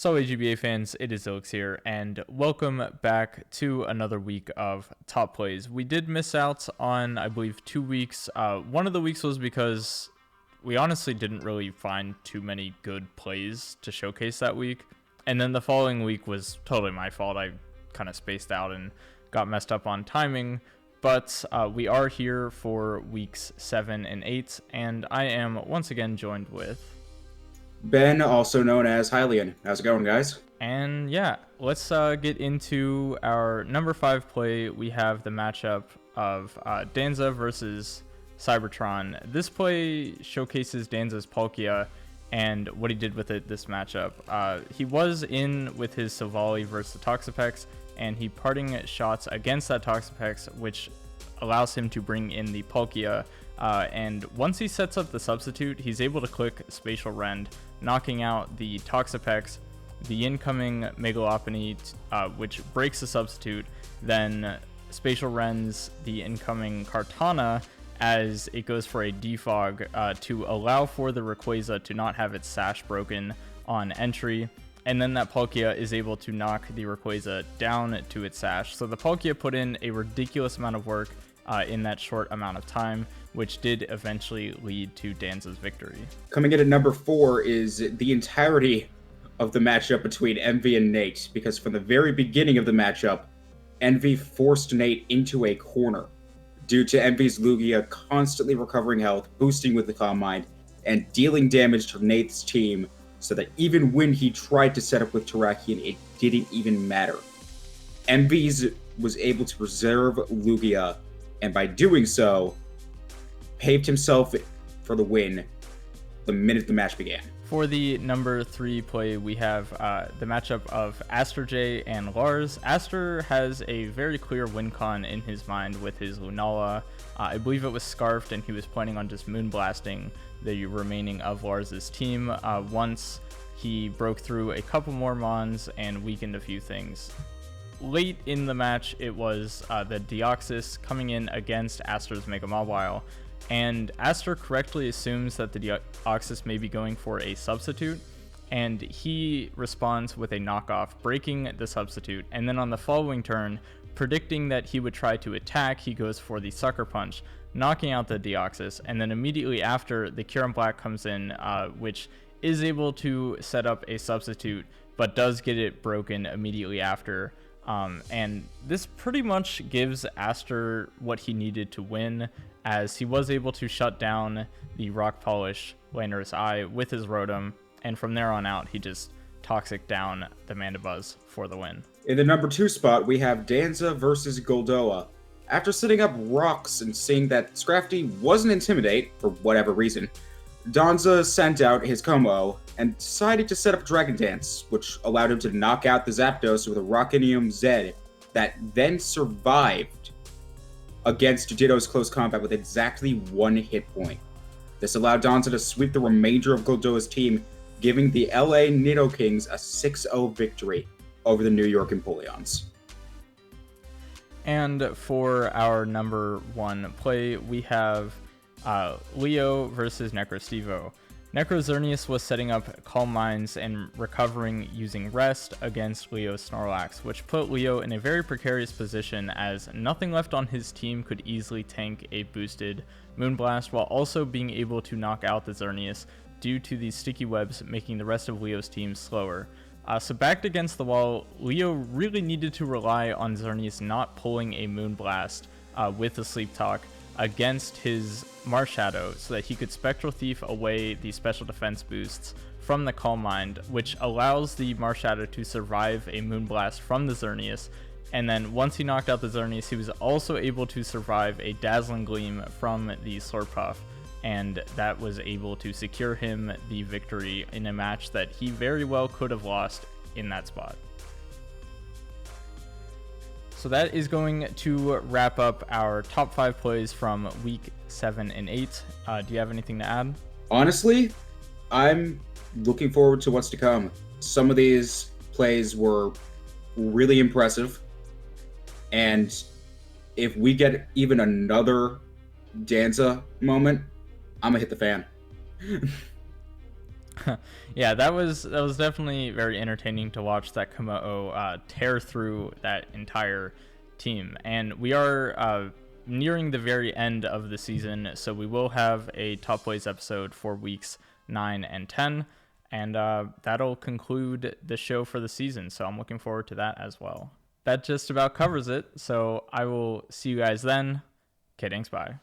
So, GBA fans, it is Ilix here, and welcome back to another week of top plays. We did miss out on, I believe, 2 weeks. One of the weeks was because we honestly didn't really find too many good plays to showcase that week. And then the following week was totally my fault. I kind of spaced out and got messed up on timing. But we are here for weeks 7 and 8, and I am once again joined with... Ben, also known as Hylian. How's it going, guys? And yeah, let's get into our number 5 play. We have the matchup of Danza versus Cybertron. This play showcases Danza's Palkia and what he did with it this matchup. He was in with his Silvally versus the Toxapex, and he parting shots against that Toxapex, which allows him to bring in the Palkia. And once he sets up the substitute, he's able to click Spatial Rend, knocking out the Toxapex, the incoming Megalopony, which breaks the substitute, then Spatial Rends the incoming Kartana as it goes for a defog to allow for the Rayquaza to not have its sash broken on entry. And then that Palkia is able to knock the Rayquaza down to its sash. So the Palkia put in a ridiculous amount of work in that short amount of time, which did eventually lead to Danza's victory. Coming in at number 4 is the entirety of the matchup between Envy and Nate, because from the very beginning of the matchup, Envy forced Nate into a corner due to Envy's Lugia constantly recovering health, boosting with the Calm Mind, and dealing damage to Nate's team, so that even when he tried to set up with Terrakion, it didn't even matter. Envy's was able to preserve Lugia, and by doing so, paved himself for the win the minute the match began. For the number 3 play, we have the matchup of Aster J and Lars. Aster has a very clear win con in his mind with his Lunala. I believe it was Scarfed, and he was planning on just moonblasting the remaining of Lars's team once he broke through a couple more Mons and weakened a few things. Late in the match, it was the Deoxys coming in against Aster's Mega Mawile, and Aster correctly assumes that the Deoxys may be going for a substitute, and he responds with a knockoff, breaking the substitute, and then on the following turn, predicting that he would try to attack, he goes for the Sucker Punch, knocking out the Deoxys, and then immediately after, the Kyurem Black comes in, which is able to set up a substitute, but does get it broken immediately after. And this pretty much gives Aster what he needed to win, as he was able to shut down the Rock Polish Landorus Eye with his Rotom, and from there on out, he just toxic down the Mandibuzz for the win. In the number 2 spot, we have Danza versus Goldoa. After setting up rocks and seeing that Scrafty wasn't Intimidate, for whatever reason, Danza sent out his combo and decided to set up Dragon Dance, which allowed him to knock out the Zapdos with a Rockinium Z that then survived against Ditto's close combat with exactly 1 hit point. This allowed Danza to sweep the remainder of Goldoa's team, giving the LA Nidokings a 6-0 victory over the New York Empoleons. And for our number 1 play, we have Leo versus Necrostevo. Necrozernius was setting up Calm Minds and recovering using Rest against Leo's Snorlax, which put Leo in a very precarious position as nothing left on his team could easily tank a boosted Moonblast, while also being able to knock out the Xerneas due to these sticky webs making the rest of Leo's team slower. So backed against the wall, Leo really needed to rely on Xerneas not pulling a Moonblast with the Sleep Talk against his Marshadow so that he could Spectral Thief away the special defense boosts from the Calm Mind, which allows the Marshadow to survive a Moonblast from the Xerneas. And then once he knocked out the Xerneas, he was also able to survive a Dazzling Gleam from the Slurpuff, and that was able to secure him the victory in a match that he very well could have lost in that spot. So that is going to wrap up our top 5 plays from week 7 and 8. Do you have anything to add? Honestly, I'm looking forward to what's to come. Some of these plays were really impressive, and if we get even another Danza moment, I'm gonna hit the fan. Yeah, that was definitely very entertaining to watch that Komodo tear through that entire team. And we are nearing the very end of the season, so we will have a Top Plays episode for weeks 9 and 10, and that'll conclude the show for the season. So I'm looking forward to that as well. That just about covers it. So I will see you guys then. Okay, thanks, bye.